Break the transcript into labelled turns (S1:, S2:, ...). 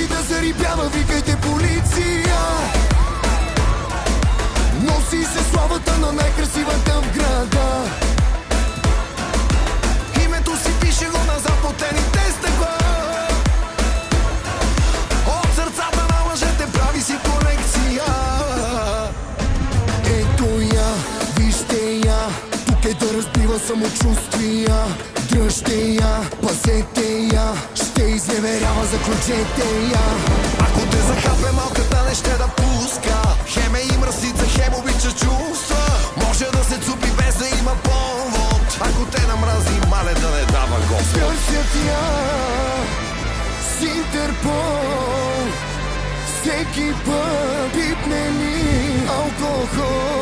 S1: преди да зарибява, викайте полиция. Носи се славата на най-красивата в града. Името си пише го на запотените стъкла. От сърцата на лъжете прави си колекция. Ето я, вижте я, тук е да разбива самочувствия. Дръжте я, пазете я, ще изневерява, заключете я. Ако те захапе малката не ще да пуска. Хем е и мръсица, хем обича чувства. Може да се цупи без да има повод. Ако те намрази, мале да не дава Господ. Търсят я с Интерпол. Всеки път пипне ни алкохол.